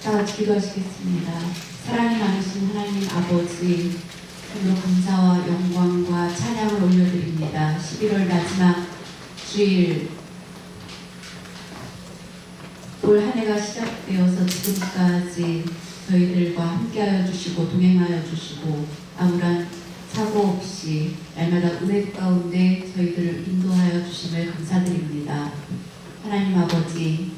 다 같이 기도하시겠습니다. 사랑이 많으신 하나님 아버지, 오늘 감사와 영광과 찬양을 올려드립니다. 11월 마지막 주일, 올 한 해가 시작되어서 지금까지 저희들과 함께하여 주시고 동행하여 주시고 아무런 사고 없이 날마다 은혜 가운데 저희들을 인도하여 주심을 감사드립니다. 하나님 아버지,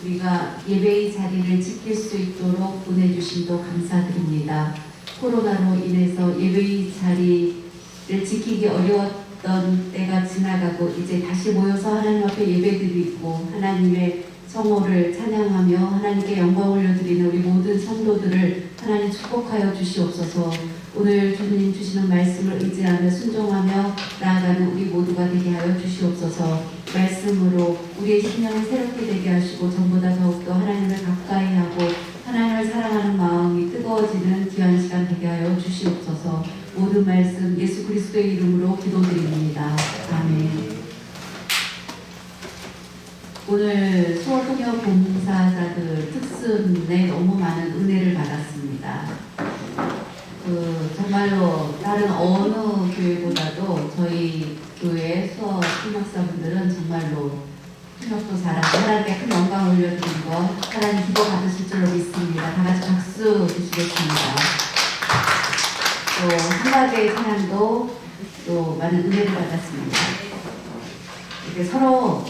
우리가 예배의 자리를 지킬 수 있도록 보내주심도 감사드립니다. 코로나로 인해서 예배의 자리를 지키기 어려웠던 때가 지나가고 이제 다시 모여서 하나님 앞에 예배드리고 하나님의 성호를 찬양하며 하나님께 영광 올려드리는 우리 모든 성도들을 하나님 축복하여 주시옵소서. 오늘 주님 주시는 말씀을 의지하며 순종하며 나아가는 우리 모두가 되게 하여 주시옵소서. 말씀으로 우리의 심령을 새롭게 되게 하시고 전보다 더욱더 하나님을 가까이 하고 하나님을 사랑하는 마음이 뜨거워지는 귀한 시간 되게 하여 주시옵소서. 모든 말씀 예수 그리스도의 이름으로 기도드립니다. 아멘. 오늘 수어통역 봉사자들 특순에 너무 많은 은혜를 받았습니다. 정말로 다른 어느 교회보다도 저희 교회 수어 통역사분들은 정말로 통역도 잘하고 하나님께 큰 영광 올려드리는 거 하나님 기도 받으실 줄로 믿습니다. 다 같이 박수 주시겠습니다. 또 한가지의 찬양도 또 많은 은혜를 받았습니다. 이렇게 서로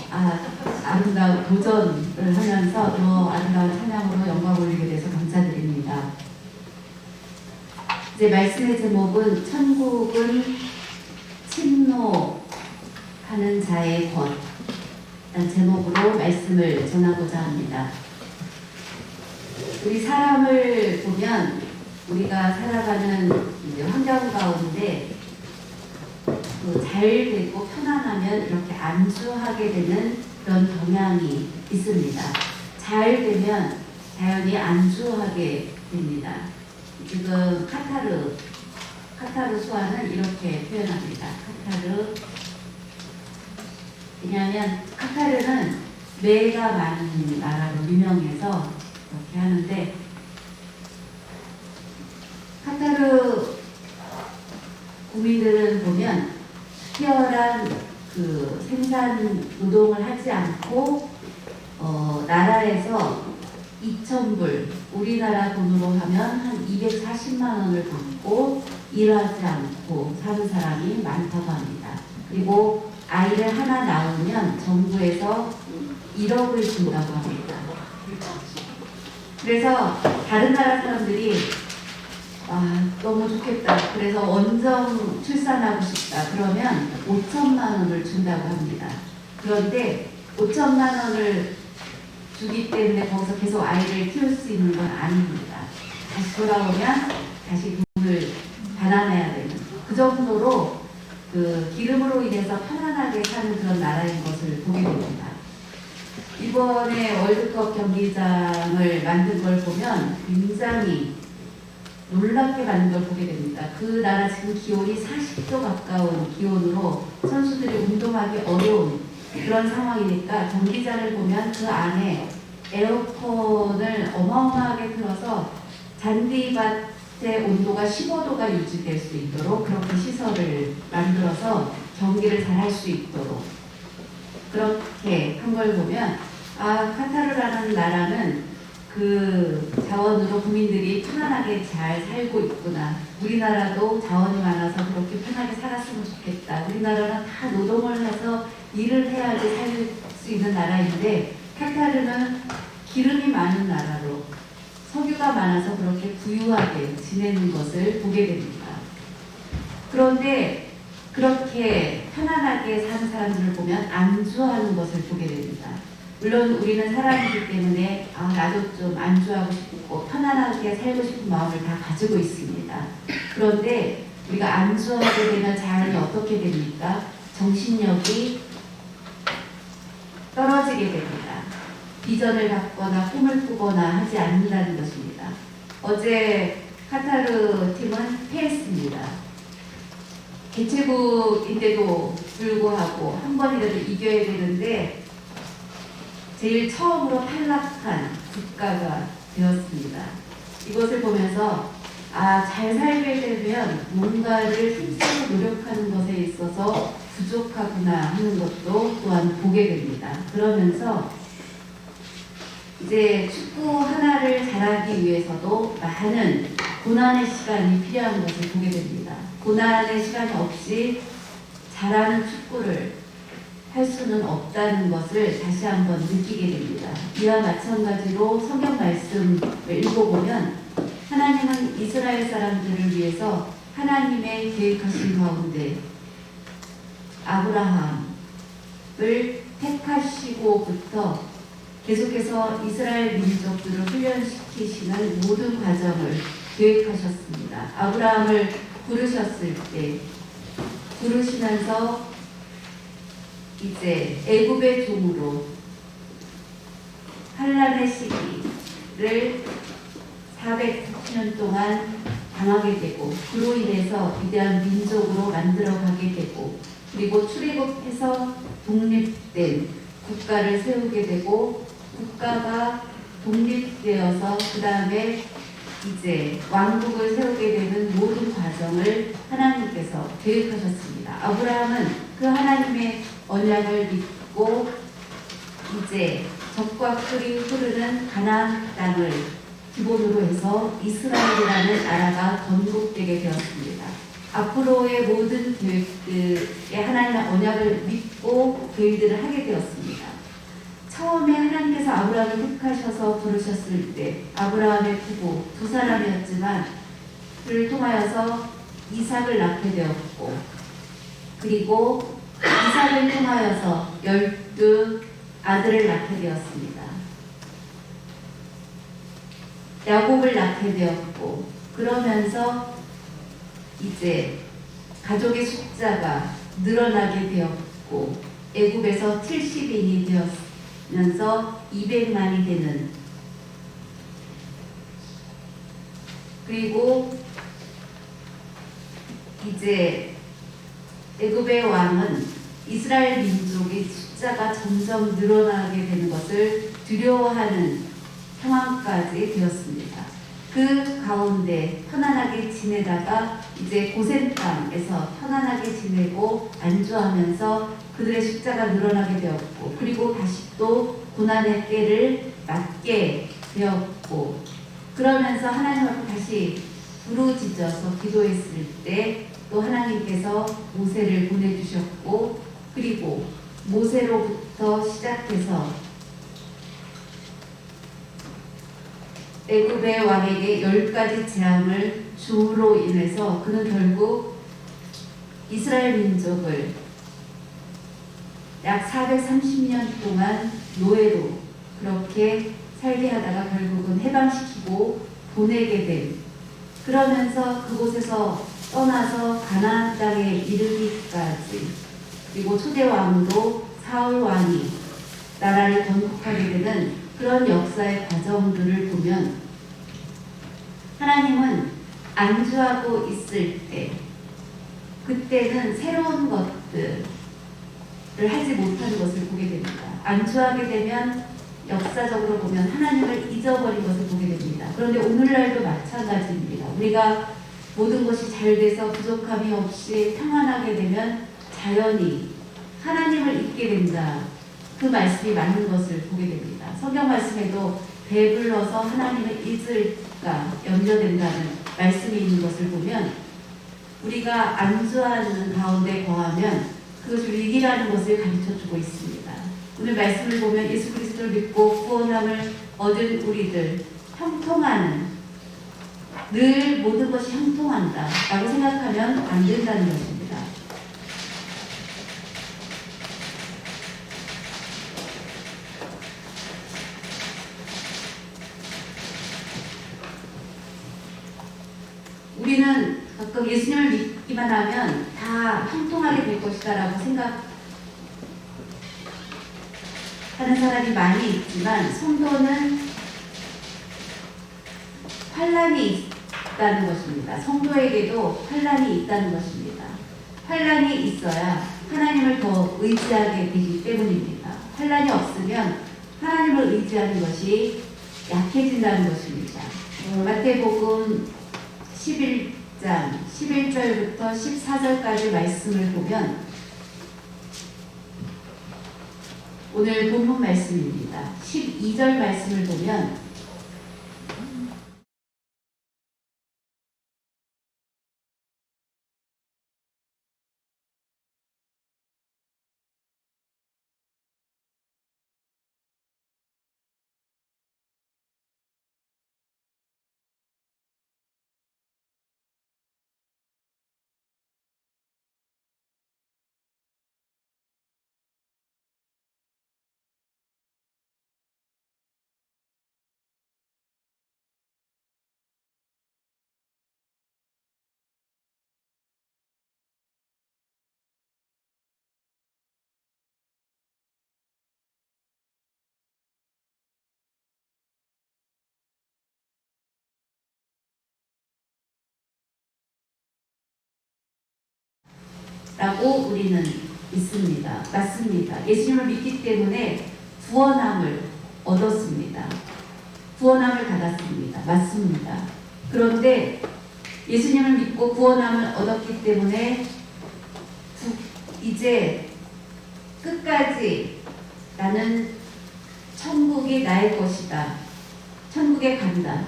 아름다운 도전을 하면서 더 아름다운 찬양으로 영광 올리게 돼서 감사드립니다. 이제 말씀의 제목은 천국은 침노하는 자의 것이라는 제목으로 말씀을 전하고자 합니다. 우리 사람을 보면 우리가 살아가는 환경 가운데 잘 되고 편안하면 이렇게 안주하게 되는 그런 경향이 있습니다. 잘 되면 자연히 안주하게 됩니다. 지금 카타르 수화는 이렇게 표현합니다. 왜냐하면 카타르는 매가 많은 나라로 유명해서 이렇게 하는데 카타르 국민들은 보면 특별한 생산 노동을 하지 않고 나라에서 2,000불, 우리나라 돈으로 하면 한 240만 원을 받고 일하지 않고 사는 사람이 많다고 합니다. 그리고 아이를 하나 낳으면 정부에서 1억을 준다고 합니다. 그래서 다른 나라 사람들이 너무 좋겠다. 그래서 원정 출산하고 싶다. 그러면 5천만 원을 준다고 합니다. 그런데 5천만 원을 주기 때문에 거기서 계속 아이를 키울 수 있는 건 아닙니다. 다시 돌아오면 다시 돈을 반환해야 되는 그 정도로 기름으로 인해서 편안하게 사는 그런 나라인 것을 보게 됩니다. 이번에 월드컵 경기장을 만든 걸 보면 굉장히 놀랍게 만든 걸 보게 됩니다. 그 나라 지금 기온이 40도 가까운 기온으로 선수들이 운동하기 어려운 그런 상황이니까 경기장을 보면 그 안에 에어컨을 어마어마하게 틀어서 잔디밭의 온도가 15도가 유지될 수 있도록 그렇게 시설을 만들어서 경기를 잘 할 수 있도록 그렇게 한 걸 보면 카타르라는 나라는 그 자원으로 국민들이 편안하게 잘 살고 있구나. 우리나라도 자원이 많아서 그렇게 편하게 살았으면 좋겠다. 우리나라는 다 노동을 해서 일을 해야지 살 수 있는 나라인데 카타르는 기름이 많은 나라로 석유가 많아서 그렇게 부유하게 지내는 것을 보게 됩니다. 그런데 그렇게 편안하게 사는 사람들을 보면 안주하는 것을 보게 됩니다. 물론 우리는 사람이기 때문에 나도 좀 안주하고 싶고 편안하게 살고 싶은 마음을 다 가지고 있습니다. 그런데 우리가 안주하게 되면 자연히 어떻게 됩니까? 정신력이 떨어지게 됩니다. 비전을 갖거나 꿈을 꾸거나 하지 않는다는 것입니다. 어제 카타르 팀은 패했습니다. 개최국인데도 불구하고 한 번이라도 이겨야 되는데 제일 처음으로 탈락한 국가가 되었습니다. 이것을 보면서 잘 살게 되면 뭔가를 힘쓰고 노력하는 것에 있어서 부족하구나 하는 것도 또한 보게 됩니다. 그러면서 이제 축구 하나를 잘하기 위해서도 많은 고난의 시간이 필요한 것을 보게 됩니다. 고난의 시간이 없이 잘하는 축구를 할 수는 없다는 것을 다시 한번 느끼게 됩니다. 이와 마찬가지로 성경 말씀을 읽어보면 하나님은 이스라엘 사람들을 위해서 하나님의 계획하신 가운데 아브라함을 택하시고부터 계속해서 이스라엘 민족들을 훈련시키시는 모든 과정을 계획하셨습니다. 아브라함을 부르셨을 때 부르시면서 이제 애굽의 종으로 환란의 시기를 400년 동안 당하게 되고 그로 인해서 위대한 민족으로 만들어가게 되고 그리고 출애굽해서 독립된 국가를 세우게 되고 국가가 독립되어서 그 다음에 이제 왕국을 세우게 되는 모든 과정을 하나님께서 계획하셨습니다. 아브라함은 그 하나님의 언약을 믿고 이제 적과 꿀이 흐르는 가나안 땅을 기본으로 해서 이스라엘이라는 나라가 건국되게 되었습니다. 앞으로의 모든 계획들에 하나님의 언약을 믿고 그 일들을 하게 되었습니다. 처음에 하나님께서 아브라함을 택하셔서 부르셨을 때 아브라함의 부부 두 사람이었지만 그를 통하여서 이삭을 낳게 되었고 그리고 이삭을 통하여서 12 아들을 낳게 되었습니다. 야곱을 낳게 되었고 그러면서 이제 가족의 숫자가 늘어나게 되었고 애굽에서 70인이 되었으면서 200만이 되는 그리고 이제 애굽의 왕은 이스라엘 민족의 숫자가 점점 늘어나게 되는 것을 두려워하는 상황까지 되었습니다. 그 가운데 편안하게 지내다가 이제 고센 땅에서 편안하게 지내고 안주하면서 그들의 숫자가 늘어나게 되었고 그리고 다시 또 고난의 때를 맞게 되었고 그러면서 하나님 앞에 다시 부르짖어서 기도했을 때 또 하나님께서 모세를 보내주셨고 그리고 모세로부터 시작해서 애굽의 왕에게 10가지 재앙을 주로 인해서 그는 결국 이스라엘 민족을 약 430년 동안 노예로 그렇게 살게 하다가 결국은 해방시키고 보내게 된 그러면서 그곳에서 떠나서 가나안 땅에 이르기까지 그리고 초대 왕도 사울 왕이 나라를 건국하게 되는 그런 역사의 과정들을 보면 하나님은 안주하고 있을 때 그때는 새로운 것들을 하지 못하는 것을 보게 됩니다. 안주하게 되면 역사적으로 보면 하나님을 잊어버린 것을 보게 됩니다. 그런데 오늘날도 마찬가지입니다. 우리가 모든 것이 잘 돼서 부족함이 없이 평안하게 되면 자연히 하나님을 잊게 된다. 그 말씀이 맞는 것을 보게 됩니다. 성경 말씀에도 배불러서 하나님을 잊을까 염려된다는 말씀이 있는 것을 보면 우리가 안주하는 가운데 거하면 그것을 위기라는 것을 가르쳐주고 있습니다. 오늘 말씀을 보면 예수 그리스도를 믿고 구원함을 얻은 우리들 형통하는 늘 모든 것이 형통한다 라고 생각하면 안 된다는 것입니다. 우리는 가끔 예수님을 믿기만 하면 다 형통하게 될 것이다 라고 생각하는 사람이 많이 있지만 성도는 환란이 있다는 것입니다. 성도에게도 환란이 있다는 것입니다. 환란이 있어야 하나님을 더 의지하게 되기 때문입니다. 환란이 없으면 하나님을 의지하는 것이 약해진다는 것입니다. 마태복음 11장 11절부터 14절까지 말씀을 보면 오늘 본문 말씀입니다. 12절 말씀을 보면 라고 우리는 믿습니다. 맞습니다. 예수님을 믿기 때문에 구원함을 얻었습니다. 구원함을 받았습니다. 맞습니다. 그런데 예수님을 믿고 구원함을 얻었기 때문에 이제 끝까지 나는 천국이 나의 것이다. 천국에 간다.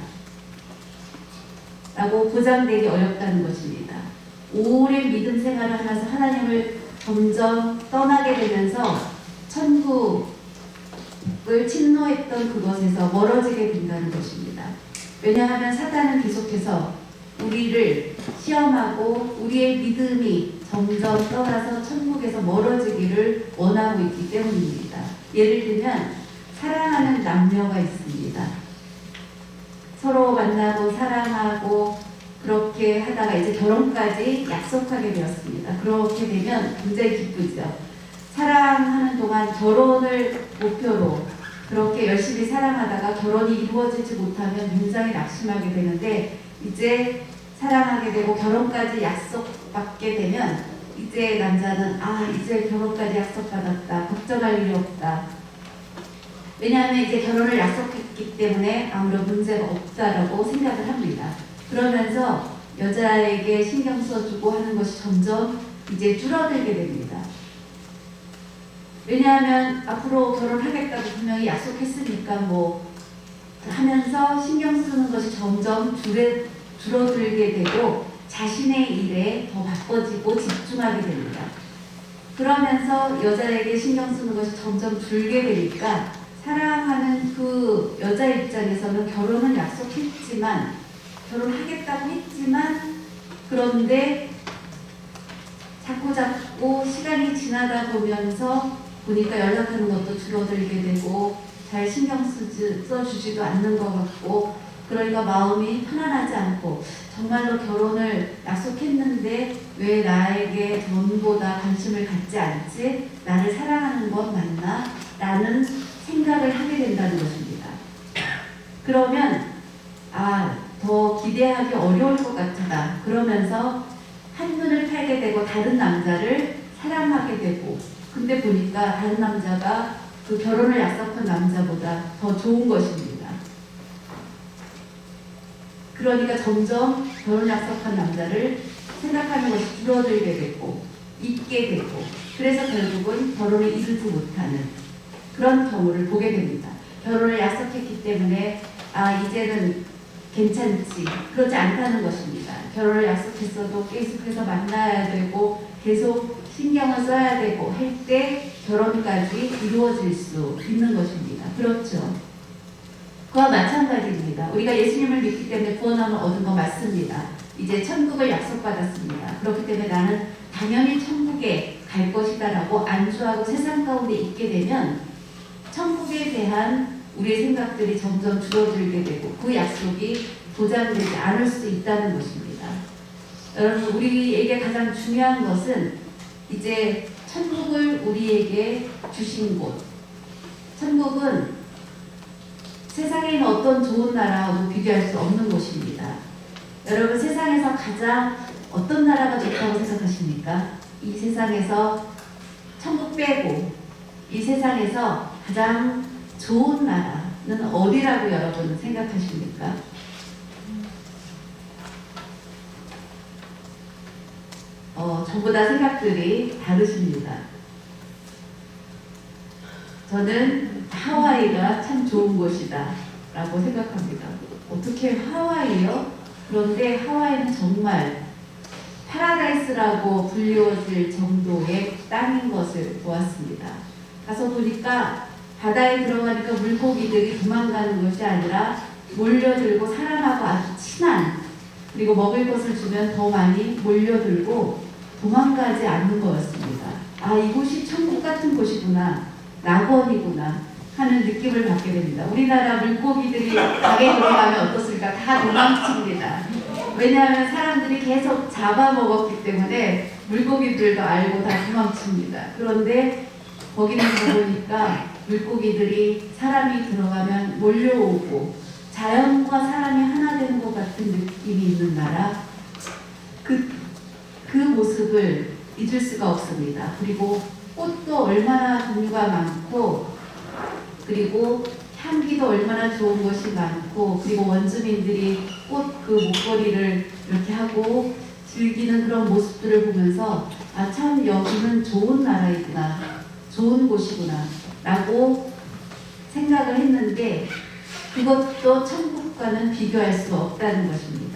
라고 보장되기 어렵다는 것입니다. 오랜 믿음 생활을 하면서 하나님을 점점 떠나게 되면서 천국을 침노했던 그것에서 멀어지게 된다는 것입니다. 왜냐하면 사단은 계속해서 우리를 시험하고 우리의 믿음이 점점 떠나서 천국에서 멀어지기를 원하고 있기 때문입니다. 예를 들면 사랑하는 남녀가 있습니다. 서로 만나고 사랑하고 그렇게 하다가 이제 결혼까지 약속하게 되었습니다. 그렇게 되면 굉장히 기쁘죠. 사랑하는 동안 결혼을 목표로 그렇게 열심히 사랑하다가 결혼이 이루어지지 못하면 굉장히 낙심하게 되는데 이제 사랑하게 되고 결혼까지 약속받게 되면 이제 남자는 이제 결혼까지 약속받았다. 걱정할 일이 없다. 왜냐하면 이제 결혼을 약속했기 때문에 아무런 문제가 없다라고 생각을 합니다. 그러면서 여자에게 신경 써주고 하는 것이 점점 이제 줄어들게 됩니다. 왜냐하면 앞으로 결혼하겠다고 분명히 약속했으니까 하면서 신경 쓰는 것이 점점 줄어들게 되고 자신의 일에 더 바빠지고 집중하게 됩니다. 그러면서 여자에게 신경 쓰는 것이 점점 줄게 되니까 사랑하는 그 여자 입장에서는 결혼은 약속했지만 결혼하겠다고 했지만 그런데 자꾸 시간이 지나다 보면서 보니까 연락하는 것도 줄어들게 되고 잘 신경 써주지도 않는 것 같고 그러니까 마음이 편안하지 않고 정말로 결혼을 약속했는데 왜 나에게 전보다 관심을 갖지 않지? 나를 사랑하는 건 맞나? 라는 생각을 하게 된다는 것입니다. 그러면 더 기대하기 어려울 것 같다. 그러면서 한눈을 팔게 되고 다른 남자를 사랑하게 되고 근데 보니까 다른 남자가 그 결혼을 약속한 남자보다 더 좋은 것입니다. 그러니까 점점 결혼 약속한 남자를 생각하는 것이 줄어들게 되고 잊게 되고 그래서 결국은 결혼을 이루지 못하는 그런 경우를 보게 됩니다. 결혼을 약속했기 때문에 이제는 괜찮지. 그렇지 않다는 것입니다. 결혼을 약속했어도 계속해서 만나야 되고 계속 신경을 써야 되고 할 때 결혼까지 이루어질 수 있는 것입니다. 그렇죠. 그와 마찬가지입니다. 우리가 예수님을 믿기 때문에 구원함을 얻은 거 맞습니다. 이제 천국을 약속받았습니다. 그렇기 때문에 나는 당연히 천국에 갈 것이다 라고 안주하고 세상 가운데 있게 되면 천국에 대한 우리의 생각들이 점점 줄어들게 되고 그 약속이 보장되지 않을 수 있다는 것입니다. 여러분 우리에게 가장 중요한 것은 이제 천국을 우리에게 주신 곳. 천국은 세상에 있는 어떤 좋은 나라하고 비교할 수 없는 곳입니다. 여러분 세상에서 가장 어떤 나라가 좋다고 생각하십니까? 이 세상에서 천국 빼고 이 세상에서 가장 좋은 나라, 어디라고 여러분 생각하십니까? 전부 다 생각들이 다르십니다. 저는 하와이가 참 좋은 곳이다 라고 생각합니다. 어떻게 하와이요? 그런데 하와이는 정말 파라다이스라고 불리워질 정도의 땅인 것을 보았습니다. 가서 보니까 바다에 들어가니까 물고기들이 도망가는 것이 아니라 몰려들고 사람하고 아주 친한, 그리고 먹을 것을 주면 더 많이 몰려들고 도망가지 않는 거였습니다. 아, 이곳이 천국 같은 곳이구나, 낙원이구나 하는 느낌을 받게 됩니다. 우리나라 물고기들이 강에 들어가면 어떻습니까? 다 도망칩니다. 왜냐하면 사람들이 계속 잡아먹었기 때문에 물고기들도 알고 다 도망칩니다. 그런데 거기는 가보니까 물고기들이 사람이 들어가면 몰려오고 자연과 사람이 하나 되는 것 같은 느낌이 있는 나라, 그 모습을 잊을 수가 없습니다. 그리고 꽃도 얼마나 종류가 많고, 그리고 향기도 얼마나 좋은 것이 많고, 그리고 원주민들이 꽃 그 목걸이를 이렇게 하고 즐기는 그런 모습들을 보면서 아, 참 여기는 좋은 나라이구나, 좋은 곳이구나 라고 생각을 했는데, 그것도 천국과는 비교할 수 없다는 것입니다.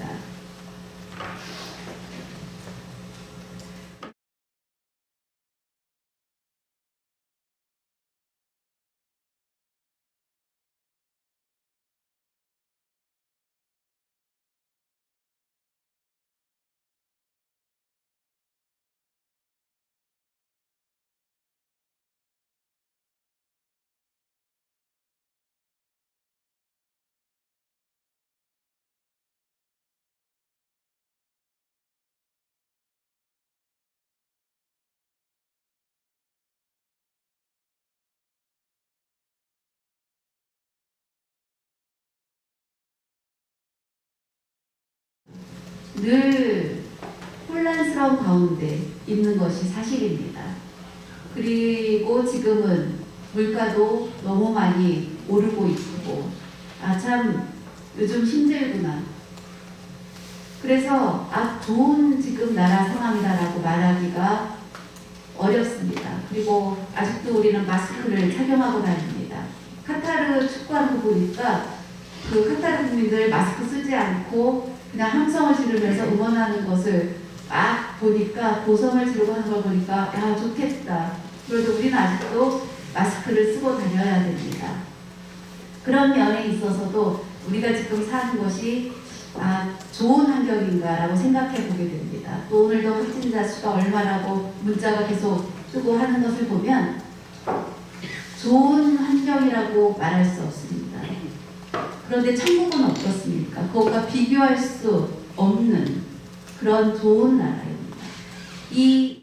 늘 혼란스러운 가운데 있는 것이 사실입니다. 그리고 지금은 물가도 너무 많이 오르고 있고, 아, 참 요즘 힘들구나. 그래서 좋은 지금 나라 상황이다라고 말하기가 어렵습니다. 그리고 아직도 우리는 마스크를 착용하고 다닙니다. 카타르 축구하는 거 보니까 그 카타르 국민들 마스크 쓰지 않고 그냥 함성을 지르면서 응원하는 것을 막 보니까, 고성을 지르고 하는 걸 보니까 야, 좋겠다. 그래도 우리는 아직도 마스크를 쓰고 다녀야 됩니다. 그런 면에 있어서도 우리가 지금 사는 것이 좋은 환경인가라고 생각해 보게 됩니다. 또 오늘도 확진자 수가 얼마라고 문자가 계속 뜨고 하는 것을 보면 좋은 환경이라고 말할 수 없습니다. 그런데 천국은 어떻습니까? 그것과 비교할 수 없는 그런 좋은 나라입니다. 이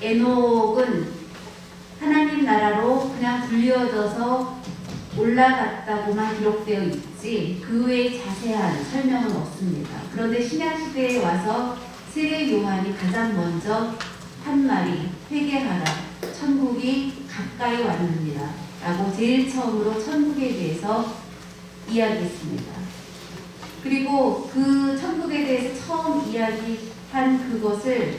에녹은 하나님 나라로 그냥 불리워져서 올라갔다고만 기록되어 있지 그 외에 자세한 설명은 없습니다. 그런데 신약시대에 와서 세례 요한이 가장 먼저 한 말이 회개하라 천국이 가까이 왔느니라 라고 제일 처음으로 천국에 대해서 이야기했습니다. 그리고 그 천국에 대해서 처음 이야기한 그것을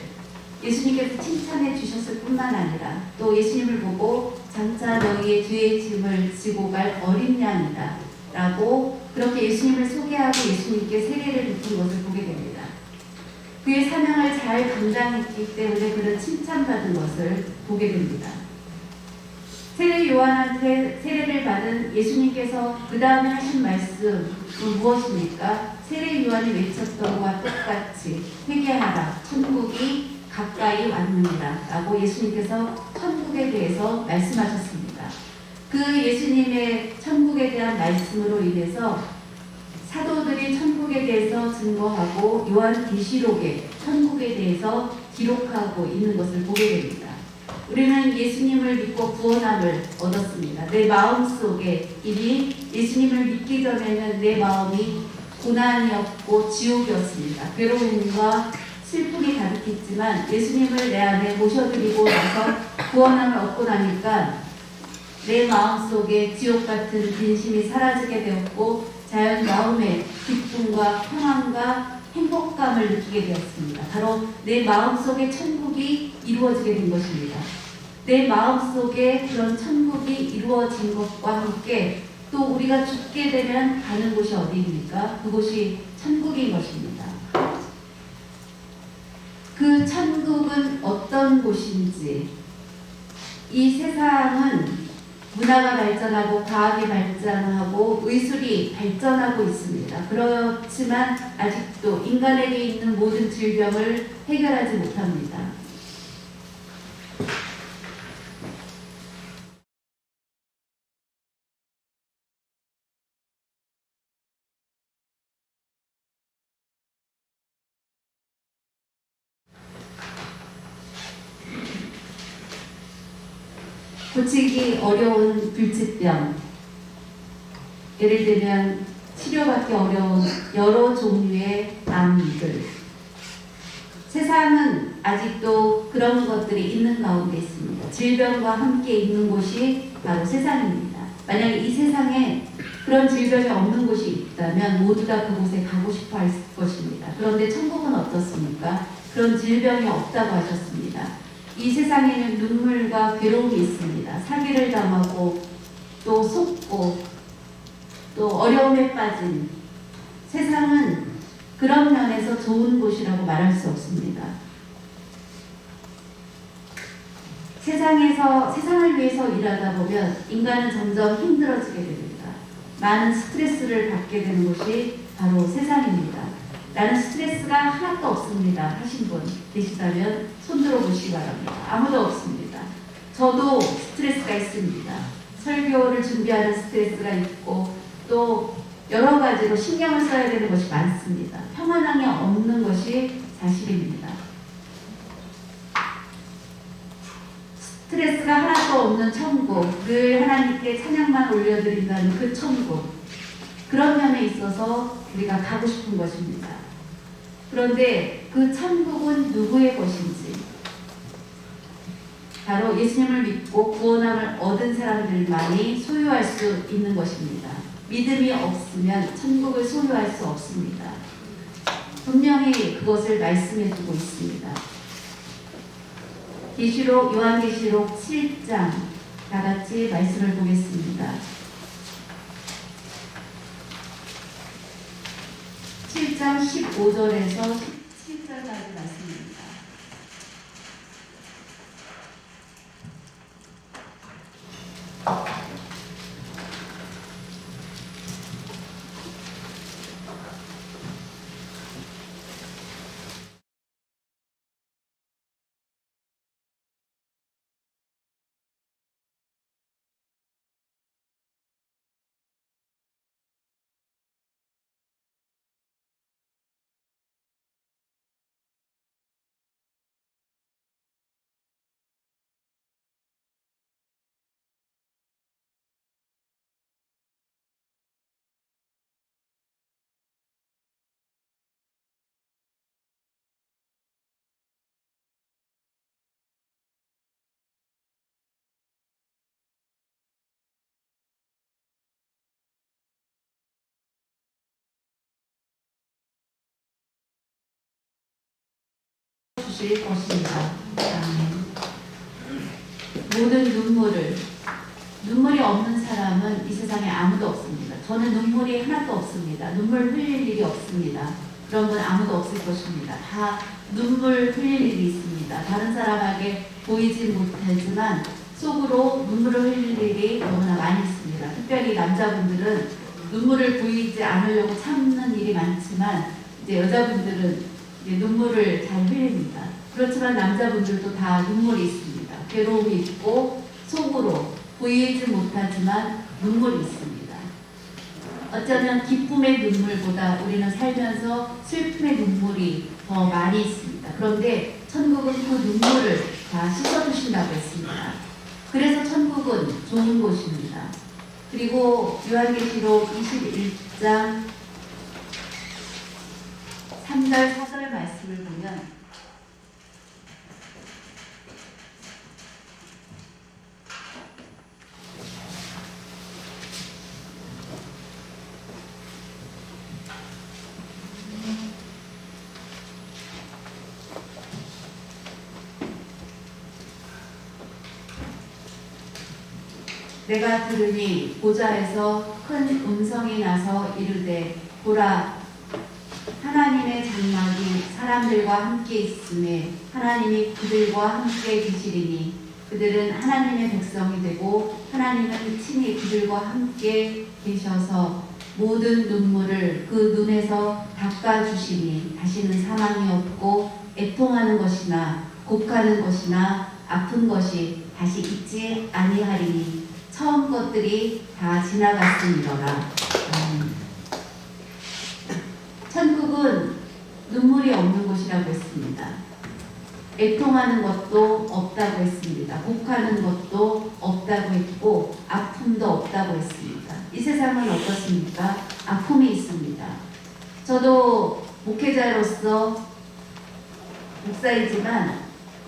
예수님께서 칭찬해 주셨을 뿐만 아니라 또 예수님을 보고 장차 너희의 뒤에 짐을 지고 갈 어린 양이다 라고 그렇게 예수님을 소개하고 예수님께 세례를 베푼 것을 보게 됩니다. 그의 사명을 잘 감당했기 때문에 그는 칭찬받은 것을 보게 됩니다. 세례 요한한테 세례를 받은 예수님께서 그 다음에 하신 말씀은 무엇입니까? 세례 요한이 외쳤던 것과 똑같이 회개하라 천국이 가까이 왔느니라 라고 예수님께서 천국에 대해서 말씀하셨습니다. 그 예수님의 천국에 대한 말씀으로 인해서 사도들이 천국에 대해서 증거하고 요한계시록에 천국에 대해서 기록하고 있는 것을 보게 됩니다. 우리는 예수님을 믿고 구원함을 얻었습니다. 내 마음속에 이미 예수님을 믿기 전에는 내 마음이 고난이었고 지옥이었습니다. 괴로움과 슬픔이 가득했지만 예수님을 내 안에 모셔드리고 나서 구원함을 얻고 나니까 내 마음속에 지옥 같은 근심이 사라지게 되었고 자연 마음의 기쁨과 평안과 행복감을 느끼게 되었습니다. 바로 내 마음속에 천국이 이루어지게 된 것입니다. 내 마음속에 그런 천국이 이루어진 것과 함께 또 우리가 죽게 되면 가는 곳이 어디입니까? 그곳이 천국인 것입니다. 그 천국은 어떤 곳인지, 이 세상은 문화가 발전하고 과학이 발전하고 의술이 발전하고 있습니다. 그렇지만 아직도 인간에게 있는 모든 질병을 해결하지 못합니다. 고치기 어려운 불치병, 예를 들면 치료받기 어려운 여러 종류의 암들, 세상은 아직도 그런 것들이 있는 가운데 있습니다. 질병과 함께 있는 곳이 바로 세상입니다. 만약에 이 세상에 그런 질병이 없는 곳이 있다면 모두 다 그곳에 가고 싶어 할 것입니다. 그런데 천국은 어떻습니까? 그런 질병이 없다고 하셨습니다. 이 세상에는 눈물과 괴로움이 있습니다. 사기를 당하고 또 속고 또 어려움에 빠진 세상은 그런 면에서 좋은 곳이라고 말할 수 없습니다. 세상을 위해서 일하다 보면 인간은 점점 힘들어지게 됩니다. 많은 스트레스를 받게 되는 곳이 바로 세상입니다. 나는 스트레스가 하나도 없습니다 하신 분 계시다면 손들어 보시기 바랍니다. 아무도 없습니다. 저도 스트레스가 있습니다. 설교를 준비하는 스트레스가 있고 또 여러 가지로 신경을 써야 되는 것이 많습니다. 평안함이 없는 것이 사실입니다. 스트레스가 하나도 없는 천국, 늘 하나님께 찬양만 올려드린다는 그 천국, 그런 면에 있어서 우리가 가고 싶은 것입니다. 그런데 그 천국은 누구의 것인지, 바로 예수님을 믿고 구원함을 얻은 사람들만이 소유할 수 있는 것입니다. 믿음이 없으면 천국을 소유할 수 없습니다. 분명히 그것을 말씀해 주고 있습니다. 요한계시록 7장 다 같이 말씀을 보겠습니다. 7장 15절에서 17절까지 말씀입니다. 씻어주실 것입니다. 아멘. 모든 눈물이 없는 사람은 이 세상에 아무도 없습니다. 저는 눈물이 하나도 없습니다. 눈물 흘릴 일이 없습니다. 그런 분 아무도 없을 것입니다. 다 눈물 흘릴 일이 있습니다. 다른 사람에게 보이지 못하지만 속으로 눈물을 흘릴 일이 너무나 많이 있습니다. 특별히 남자분들은 눈물을 보이지 않으려고 참는 일이 많지만 이제 여자분들은 이제 눈물을 잘 흘립니다. 그렇지만 남자분들도 다 눈물이 있습니다. 괴로움이 있고 속으로 보이지 못하지만 눈물이 있습니다. 어쩌면 기쁨의 눈물보다 우리는 살면서 슬픔의 눈물이 더 많이 있습니다. 그런데 천국은 그 눈물을 다 씻어주신다고 했습니다. 그래서 천국은 좋은 곳입니다. 그리고 요한계시록 21장 3절 4절 말씀을 보면 내가 들으니 보좌에서 큰 음성이 나서 이르되 보라 하나님의 장막이 사람들과 함께 있음에 하나님이 그들과 함께 계시리니 그들은 하나님의 백성이 되고 하나님은 친히 그들과 함께 계셔서 모든 눈물을 그 눈에서 닦아주시니 다시는 사망이 없고 애통하는 것이나 곡하는 것이나 아픈 것이 다시 있지 아니하리니 처음 것들이 다 지나갔으니더라. 천국은 눈물이 없는 곳이라고 했습니다. 애통하는 것도 없다고 했습니다. 곡하는 것도 없다고 했고 아픔도 없다고 했습니다. 이 세상은 어떻습니까? 아픔이 있습니다. 저도 목회자로서 목사이지만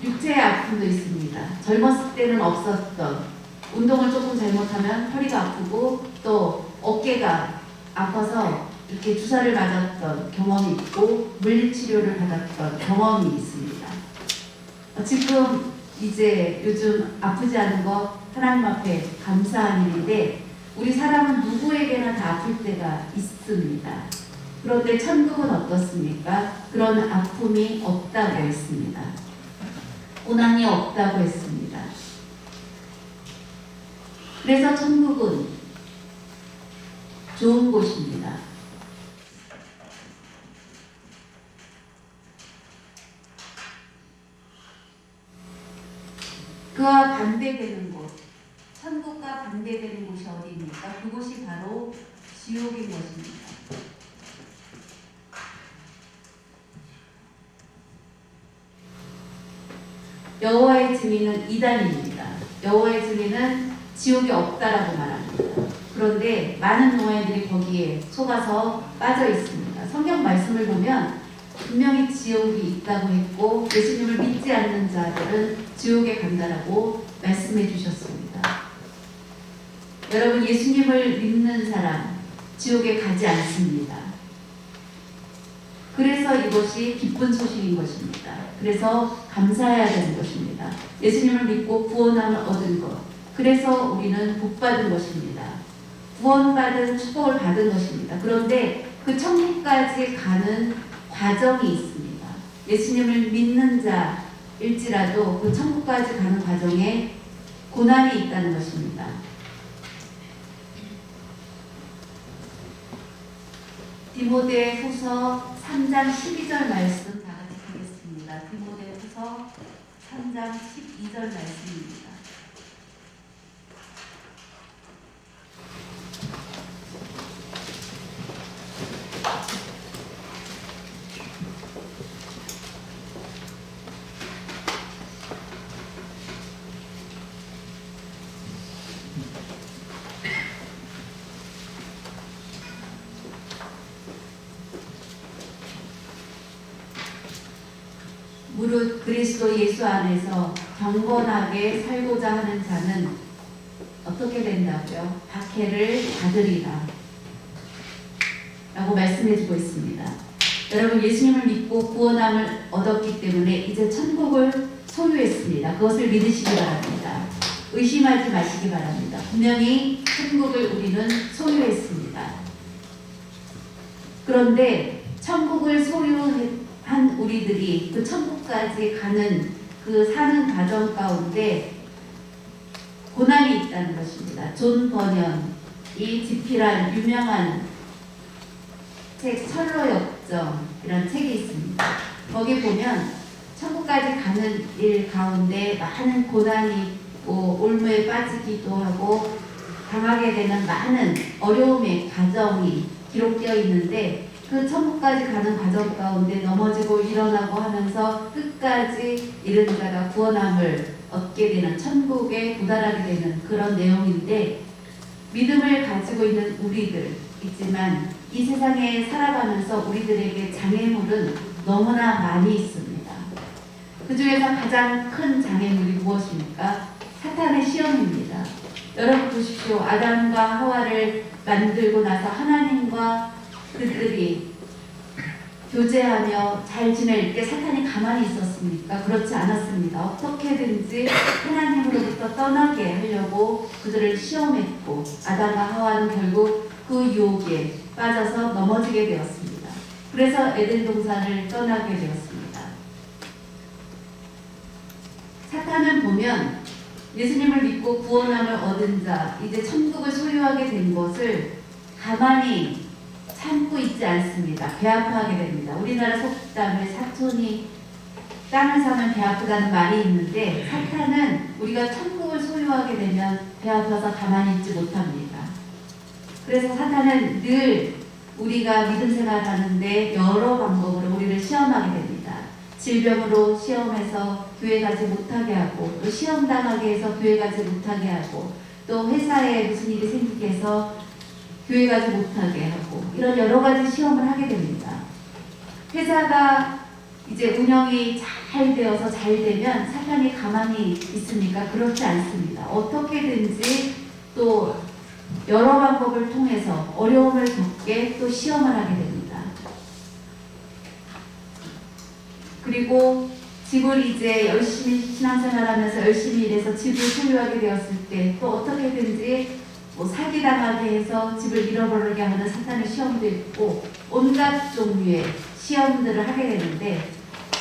육체의 아픔도 있습니다. 젊었을 때는 없었던 운동을 조금 잘못하면 허리가 아프고 또 어깨가 아파서 이렇게 주사를 맞았던 경험이 있고 물리치료를 받았던 경험이 있습니다. 지금 이제 요즘 아프지 않은 것 하나님 앞에 감사한 일인데 우리 사람은 누구에게나 다 아플 때가 있습니다. 그런데 천국은 어떻습니까? 그런 아픔이 없다고 했습니다. 고난이 없다고 했습니다. 그래서 천국은 좋은 곳입니다. 그와 반대되는 곳, 천국과 반대되는 곳이 어디입니까? 그곳이 바로 지옥인 것입니다. 여호와의 증인은 이단입니다. 여호와의 증인은 지옥이 없다라고 말합니다. 그런데 많은 노예들이 거기에 속아서 빠져 있습니다. 성경 말씀을 보면 분명히 지옥이 있다고 했고 예수님을 믿지 않는 자들은 지옥에 간다라고 말씀해 주셨습니다. 여러분 예수님을 믿는 사람 지옥에 가지 않습니다. 그래서 이것이 기쁜 소식인 것입니다. 그래서 감사해야 되는 것입니다. 예수님을 믿고 구원함을 얻은 것. 그래서 우리는 복받은 것입니다. 구원받은 축복을 받은 것입니다. 그런데 그 천국까지 가는 과정이 있습니다. 예수님을 믿는 자일지라도 그 천국까지 가는 과정에 고난이 있다는 것입니다. 디모데후서 3장 12절 말씀 다 같이 보겠습니다. 디모데후서 3장 12절 말씀입니다. 무릇 그리스도 예수 안에서 경건하게 살고자 하는 자는 어떻게 된다고요? 박해를 받으리라 라고 말씀해 주고 있습니다. 여러분 예수님을 믿고 구원함을 얻었기 때문에 이제 천국을 소유했습니다. 그것을 믿으시기 바랍니다. 의심하지 마시기 바랍니다. 분명히 천국을 우리는 소유했습니다. 그런데 천국을 소유한 우리들이 그 천국까지 가는 그 사는 과정 가운데 고난이 있다는 것입니다. 존 버년이 집필한 유명한 책 철로역정이라는 책이 있습니다. 거기 보면 천국까지 가는 일 가운데 많은 고난이 있고 올무에 빠지기도 하고 당하게 되는 많은 어려움의 과정이 기록되어 있는데 그 천국까지 가는 과정 가운데 넘어지고 일어나고 하면서 끝까지 이른 자가 구원함을 얻게 되는 천국에 도달하게 되는 그런 내용인데 믿음을 가지고 있는 우리들 있지만 이 세상에 살아가면서 우리들에게 장애물은 너무나 많이 있습니다. 그 중에서 가장 큰 장애물이 무엇입니까? 사탄의 시험입니다. 여러분 보십시오. 아담과 하와를 만들고 나서 하나님과 그들이 교제하며 잘 지낼 때 사탄이 가만히 있었습니까? 그렇지 않았습니다. 어떻게든지 하나님으로부터 떠나게 하려고 그들을 시험했고 아담과 하와는 결국 그 유혹에 빠져서 넘어지게 되었습니다. 그래서 에덴 동산을 떠나게 되었습니다. 사탄은 보면 예수님을 믿고 구원함을 얻은 자, 이제 천국을 소유하게 된 것을 가만히 참고 있지 않습니다. 배 아파하게 됩니다. 우리나라 속담에 사촌이 땅을 사면 배 아프다는 말이 있는데 사탄은 우리가 천국을 소유하게 되면 배 아파서 가만히 있지 못합니다. 그래서 사탄은 늘 우리가 믿음 생활하는데 여러 방법으로 우리를 시험하게 됩니다. 질병으로 시험해서 교회 가지 못하게 하고 또 시험 당하게 해서 교회 가지 못하게 하고 또 회사에 무슨 일이 생기게 해서 교회 가지 못하게 하고 이런 여러 가지 시험을 하게 됩니다. 회사가 이제 운영이 잘 되어서 잘 되면 사탄이 가만히 있습니까? 그렇지 않습니다. 어떻게든지 또 여러 방법을 통해서 어려움을 겪게 또 시험을 하게 됩니다. 그리고 집을 이제 열심히 신앙생활하면서 열심히 일해서 집을 소유하게 되었을 때 또 어떻게든지 뭐 사기당하게 해서 집을 잃어버리게 하는 사탄의 시험도 있고 온갖 종류의 시험들을 하게 되는데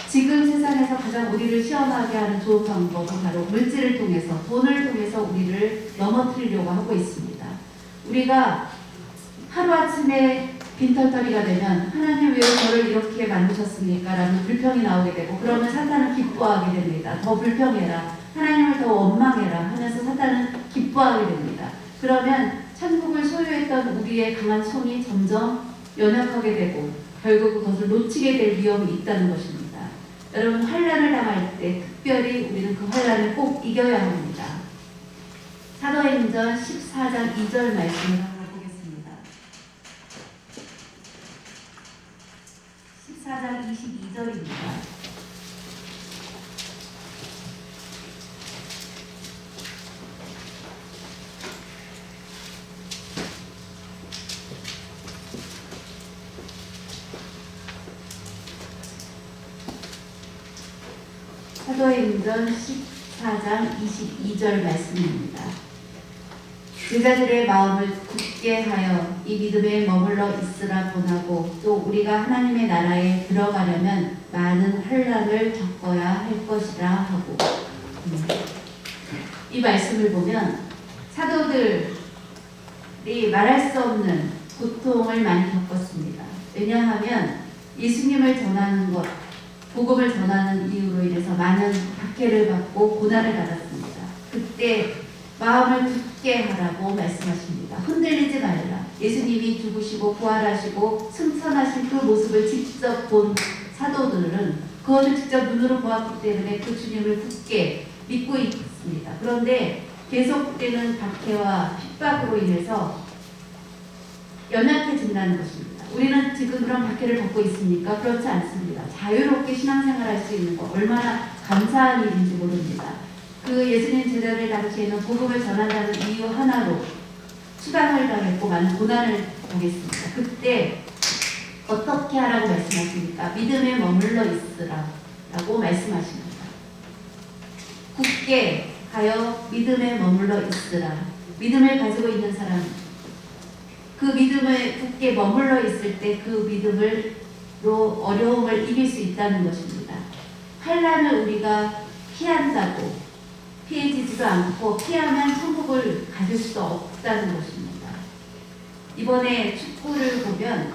지금 세상에서 가장 우리를 시험하게 하는 좋은 방법은 바로 물질을 통해서 돈을 통해서 우리를 넘어뜨리려고 하고 있습니다. 우리가 하루아침에 빈털터리가 되면 하나님 왜 저를 이렇게 만드셨습니까? 라는 불평이 나오게 되고 그러면 사탄은 기뻐하게 됩니다. 더 불평해라. 하나님을 더 원망해라 하면서 사탄은 기뻐하게 됩니다. 그러면 천국을 소유했던 우리의 강한 손이 점점 연약하게 되고 결국 그것을 놓치게 될 위험이 있다는 것입니다. 여러분 환난을 당할 때 특별히 우리는 그 환난을 꼭 이겨야 합니다. 사도행전 14장 2절 말씀을 한번 보겠습니다. 14장 22절입니다. 사도행전 14장 22절 말씀입니다. 제자들의 마음을 굳게 하여 이 믿음에 머물러 있으라 권하고 또 우리가 하나님의 나라에 들어가려면 많은 환난을 겪어야 할 것이라 하고 이 말씀을 보면 사도들이 말할 수 없는 고통을 많이 겪었습니다. 왜냐하면 예수님을 전하는 것 복음을 전하는 이유로 인해서 많은 박해를 받고 고난을 받았습니다. 그때 마음을 굳게 하라고 말씀하십니다. 흔들리지 말라. 예수님이 죽으시고 부활하시고 승천하신 그 모습을 직접 본 사도들은 그것을 직접 눈으로 보았기 때문에 그 주님을 굳게 믿고 있습니다. 그런데 계속되는 박해와 핍박으로 인해서 연약해진다는 것입니다. 우리는 지금 그런 박해를 받고 있습니까? 그렇지 않습니다. 자유롭게 신앙생활할 수 있는 것 얼마나 감사한 일인지 모릅니다. 그 예수님 제자들 당시에는 복음을 전한다는 이유 하나로 수당을 당했고 많은 고난을 당했습니다. 그때 어떻게 하라고 말씀하십니까? 믿음에 머물러 있으라 라고 말씀하십니다. 굳게 가여 믿음에 머물러 있으라. 믿음을 가지고 있는 사람, 그 믿음을 굳게 머물러 있을 때 그 믿음으로 어려움을 이길 수 있다는 것입니다. 환난을 우리가 피한다고 피해지지도 않고 피하면 천국을 가질 수 없다는 것입니다. 이번에 축구를 보면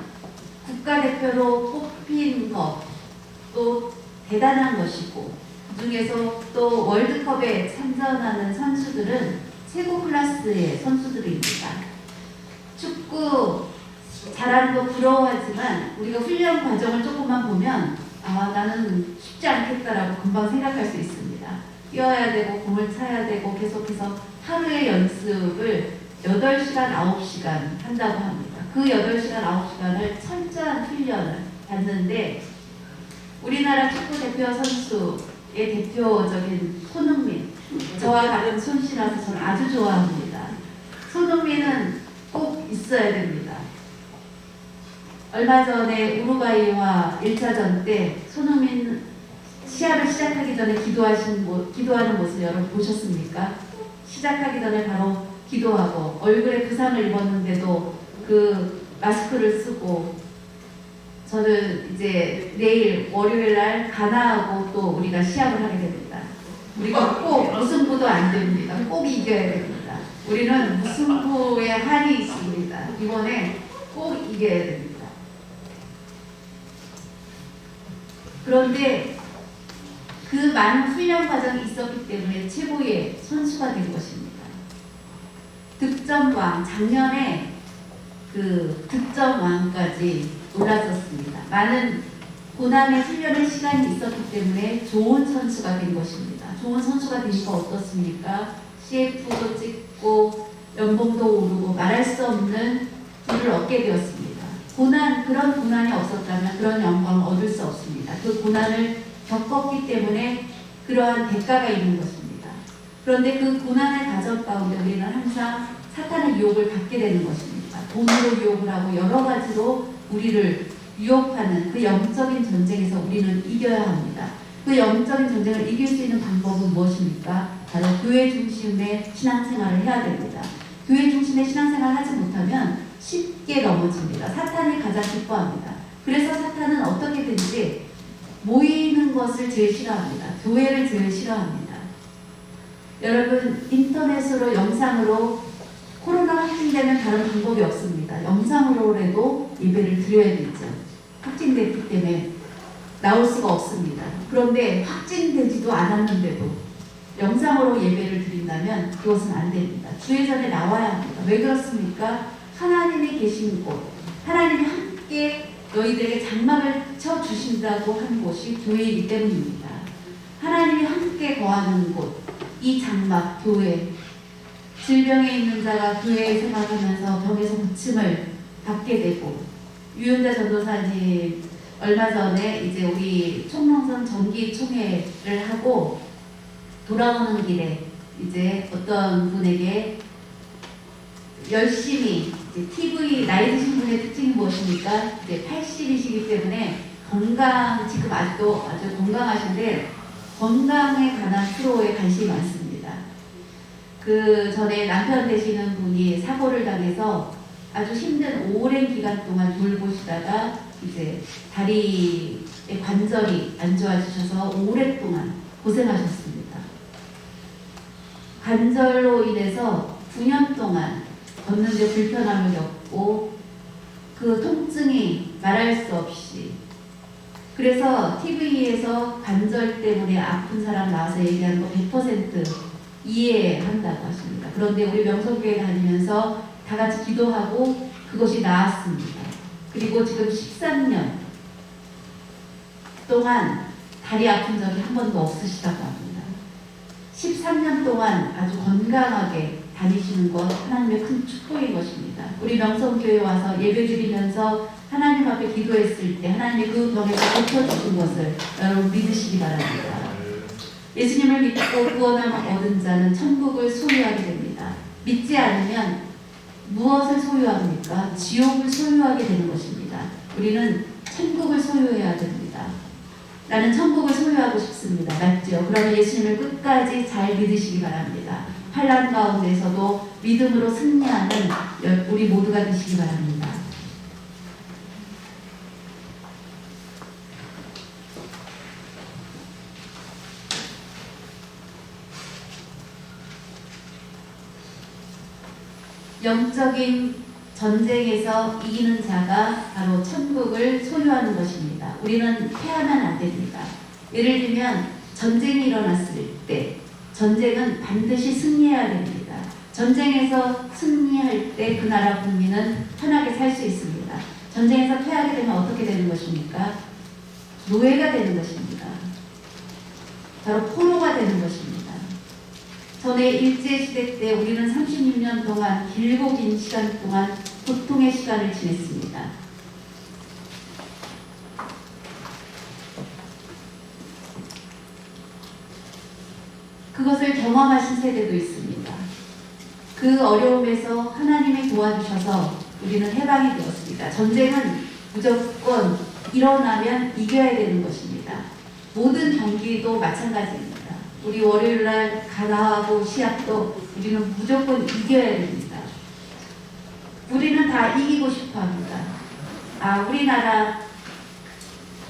국가대표로 뽑힌 것도 대단한 것이고, 그 중에서 또 월드컵에参전하는 선수들은 최고 클래스의 선수들입니다. 축구 잘하는 거 부러워하지만 우리가 훈련 과정을 조금만 보면 나는 쉽지 않겠다라고 금방 생각할 수 있습니다. 뛰어야 되고 공을 차야 되고 계속해서 하루의 연습을 8시간, 9시간 한다고 합니다. 그 8시간, 9시간을 철저한 훈련을 받는데, 우리나라 축구 대표 선수의 대표적인 손흥민, 저와 같은 손씨라서 저는 아주 좋아합니다. 손흥민은 꼭 있어야 됩니다. 얼마 전에 우루과이와 1차전 때 손흥민 시합을 시작하기 전에 기도하는 모습 여러분 보셨습니까? 시작하기 전에 바로 기도하고 얼굴에 부상을 입었는데도 그 마스크를 쓰고, 저는 이제 내일 월요일 날 가나하고 또 우리가 시합을 하게 됩니다. 우리가 꼭 무승부도 안 됩니다. 꼭 이겨야 됩니다. 우리는 무승부에 한이 있습니다. 이번에 꼭 이겨야 됩니다. 그런데 그 많은 훈련 과정이 있었기 때문에 최고의 선수가 된 것입니다. 득점왕, 작년에 그 득점왕까지 올랐었습니다. 많은 고난의 훈련의 시간이 있었기 때문에 좋은 선수가 된 것입니다. 좋은 선수가 되니까 어떻습니까? CF도 찍고 연봉도 오르고 말할 수 없는 부를 얻게 되었습니다. 그런 고난이 없었다면 그런 영광을 얻을 수 없습니다. 그 고난을 겪었기 때문에 그러한 대가가 있는 것입니다. 그런데 그 고난의 과정 가운데 우리는 항상 사탄의 유혹을 받게 되는 것입니다. 돈으로 유혹을 하고 여러 가지로 우리를 유혹하는 그 영적인 전쟁에서 우리는 이겨야 합니다. 그 영적인 전쟁을 이길 수 있는 방법은 무엇입니까? 바로 교회 중심의 신앙생활을 해야 됩니다. 교회 중심의 신앙생활을 하지 못하면 쉽게 넘어집니다. 사탄이 가장 기뻐합니다. 그래서 사탄은 어떻게든지 모이는 것을 제일 싫어합니다. 교회를 제일 싫어합니다. 여러분, 인터넷으로 영상으로 코로나 확진되면 다른 방법이 없습니다. 영상으로라도 예배를 드려야 되죠. 확진됐기 때문에 나올 수가 없습니다. 그런데 확진되지도 않았는데도 영상으로 예배를 드린다면 그것은 안 됩니다. 주회전에 나와야 합니다. 왜 그렇습니까? 하나님이 계신 곳, 하나님이 함께 너희들에게 장막을 쳐주신다고 한 곳이 교회이기 때문입니다. 하나님이 함께 거하는 곳, 이 장막, 교회. 질병에 있는 자가 교회에 생활하면서 병에서 고침을 받게 되고, 유윤자 전도사님 얼마 전에 이제 우리 총농성 정기총회를 하고 돌아오는 길에 이제 어떤 분에게 열심히 TV, 나이 드신 분의 특징이 무엇입니까? 이제 80이시기 때문에 지금 아직도 아주 건강하신데 건강에 관한 프로에 관심이 많습니다. 그 전에 남편 되시는 분이 사고를 당해서 아주 힘든 오랜 기간 동안 돌보시다가 이제 다리의 관절이 안 좋아지셔서 오랫동안 고생하셨습니다. 관절로 인해서 9년 동안 걷는데 불편함을 겪고 그 통증이 말할 수 없이, 그래서 TV에서 관절 때문에 아픈 사람 나와서 얘기하는 거 100% 이해한다고 하십니다. 그런데 우리 명성교회 다니면서 다 같이 기도하고 그것이 나았습니다. 그리고 지금 13년 동안 다리 아픈 적이 한 번도 없으시다고 합니다. 13년 동안 아주 건강하게 다니시는 것 하나님의 큰 축복인 것입니다. 우리 명성교회 와서 예배드리면서 하나님 앞에 기도했을 때 하나님이 그 병에서 고쳐주신 것을 여러분 믿으시기 바랍니다. 예수님을 믿고 구원함을 얻은 자는 천국을 소유하게 됩니다. 믿지 않으면 무엇을 소유합니까? 지옥을 소유하게 되는 것입니다. 우리는 천국을 소유해야 됩니다. 나는 천국을 소유하고 싶습니다. 맞죠? 그러면 예수님을 끝까지 잘 믿으시기 바랍니다. 환난 가운데서도 믿음으로 승리하는 우리 모두가 되시기 바랍니다. 영적인 전쟁에서 이기는 자가 바로 천국을 소유하는 것입니다. 우리는 패하면 안 됩니다. 예를 들면 전쟁이 일어났을 때 전쟁은 반드시 승리해야 됩니다. 전쟁에서 승리할 때 그 나라 국민은 편하게 살 수 있습니다. 전쟁에서 패하게 되면 어떻게 되는 것입니까? 노예가 되는 것입니다. 바로 포로가 되는 것입니다. 전에 일제시대 때 우리는 36년 동안 길고 긴 시간 동안 고통의 시간을 지냈습니다. 그것을 경험하신 세대도 있습니다. 그 어려움에서 하나님이 도와주셔서 우리는 해방이 되었습니다. 전쟁은 무조건 일어나면 이겨야 되는 것입니다. 모든 경기도 마찬가지입니다. 우리 월요일날 가나하고 시합도 우리는 무조건 이겨야 됩니다. 우리는 다 이기고 싶어 합니다. 우리나라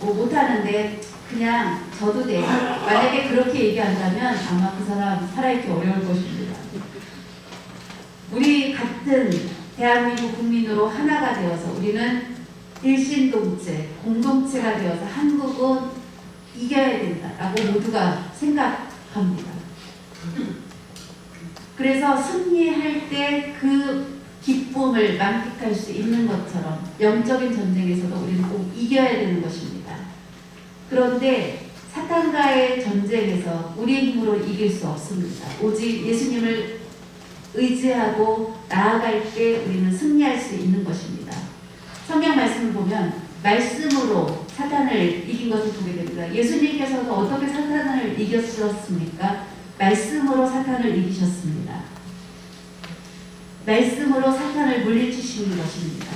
못하는데 그냥 져도 돼. 만약에 그렇게 얘기한다면 아마 그 사람 살아있기 어려울 것입니다. 우리 같은 대한민국 국민으로 하나가 되어서 우리는 일신동체, 공동체가 되어서 한국은 이겨야 된다라고 모두가 생각합니다. 그래서 승리할 때 그 기쁨을 만끽할 수 있는 것처럼 영적인 전쟁에서도 우리는 꼭 이겨야 되는 것입니다. 그런데 사탄과의 전쟁에서 우리 힘으로 이길 수 없습니다. 오직 예수님을 의지하고 나아갈 때 우리는 승리할 수 있는 것입니다. 성경 말씀을 보면 말씀으로 사탄을 이긴 것을 보게 됩니다. 예수님께서도 어떻게 사탄을 이겼었습니까? 말씀으로 사탄을 이기셨습니다. 말씀으로 사탄을 물리치시는 것입니다.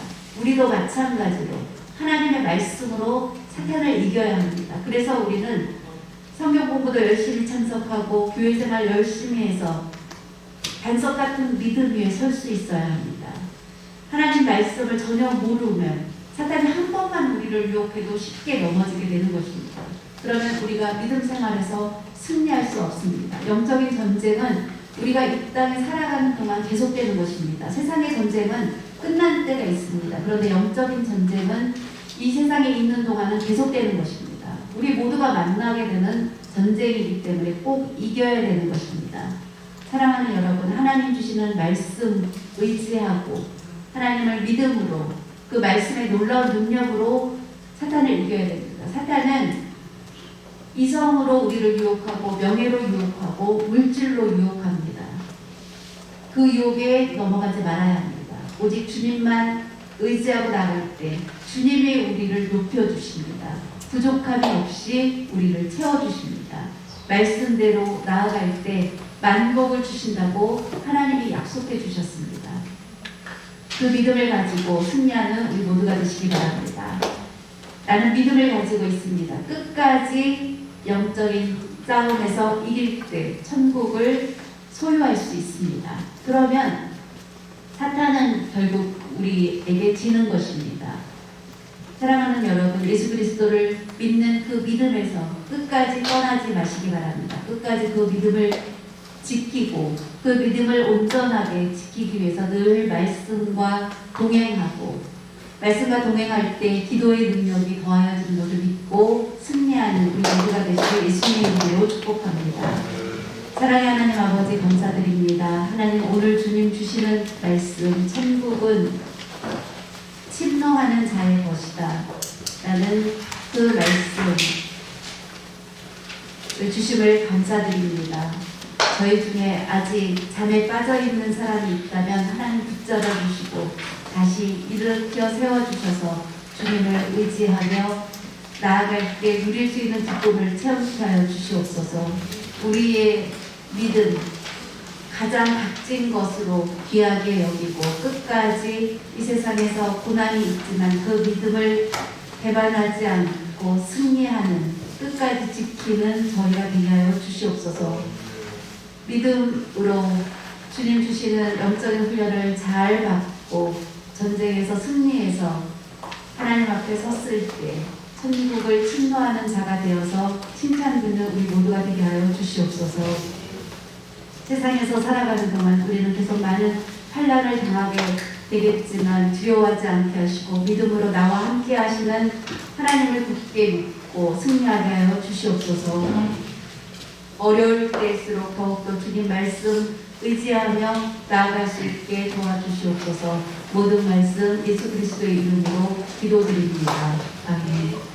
우리도 마찬가지로 하나님의 말씀으로 사탄을 이겨야 합니다. 그래서 우리는 성경 공부도 열심히 참석하고 교회 생활 열심히 해서 반석 같은 믿음 위에 설 수 있어야 합니다. 하나님 말씀을 전혀 모르면 사탄이 한 번만 우리를 유혹해도 쉽게 넘어지게 되는 것입니다. 그러면 우리가 믿음 생활에서 승리할 수 없습니다. 영적인 전쟁은 우리가 이 땅에 살아가는 동안 계속되는 것입니다. 세상의 전쟁은 끝난 때가 있습니다. 그런데 영적인 전쟁은 이 세상에 있는 동안은 계속되는 것입니다. 우리 모두가 만나게 되는 전쟁이기 때문에 꼭 이겨야 되는 것입니다. 사랑하는 여러분, 하나님 주시는 말씀 의지하고 하나님을 믿음으로 그 말씀의 놀라운 능력으로 사탄을 이겨야 됩니다. 사탄은 이성으로 우리를 유혹하고 명예로 유혹하고 물질로 유혹합니다. 그 유혹에 넘어가지 말아야 합니다. 오직 주님만 의지하고 나갈 때 주님이 우리를 높여주십니다. 부족함이 없이 우리를 채워주십니다. 말씀대로 나아갈 때 만복을 주신다고 하나님이 약속해 주셨습니다. 그 믿음을 가지고 승리하는 우리 모두가 되시기 바랍니다. 나는 믿음을 가지고 있습니다. 끝까지 영적인 싸움에서 이길 때 천국을 소유할 수 있습니다. 그러면 사탄은 결국 우리에게 지는 것입니다. 사랑하는 여러분, 예수 그리스도를 믿는 그 믿음에서 끝까지 떠나지 마시기 바랍니다. 끝까지 그 믿음을 지키고 그 믿음을 온전하게 지키기 위해서 늘 말씀과 동행하고 말씀과 동행할 때 기도의 능력이 더하여지는 것을 믿고 승리하는 우리 모두가 되시길 예수님의 이름으로 축복합니다. 사랑의 하나님 아버지 감사드립니다. 하나님 오늘 주님 주시는 말씀 천국은 침노하는 자의 것이다 라는 그 말씀을 주심을 감사드립니다. 저희 중에 아직 잠에 빠져있는 사람이 있다면 하나님 붙잡아 주시고 다시 일으켜 세워주셔서 주님을 의지하며 나아갈 때 누릴 수 있는 기쁨을 체험시켜 주시옵소서. 우리의 믿음, 가장 값진 것으로 귀하게 여기고 끝까지 이 세상에서 고난이 있지만 그 믿음을 배반하지 않고 승리하는 끝까지 지키는 저희가 되게 하여 주시옵소서. 믿음으로 주님 주시는 영적인 훈련을 잘 받고 전쟁에서 승리해서 하나님 앞에 섰을 때 천국을 침노하는 자가 되어서 칭찬받는 우리 모두가 되게 하여 주시옵소서. 세상에서 살아가는 동안 우리는 계속 많은 환난을 당하게 되겠지만 두려워하지 않게 하시고 믿음으로 나와 함께 하시는 하나님을 굳게 믿고 승리하게 하여 주시옵소서. 어려울 때일수록 더욱더 주님 말씀 의지하며 나아갈 수 있게 도와주시옵소서. 모든 말씀 예수 그리스도의 이름으로 기도드립니다. 아멘.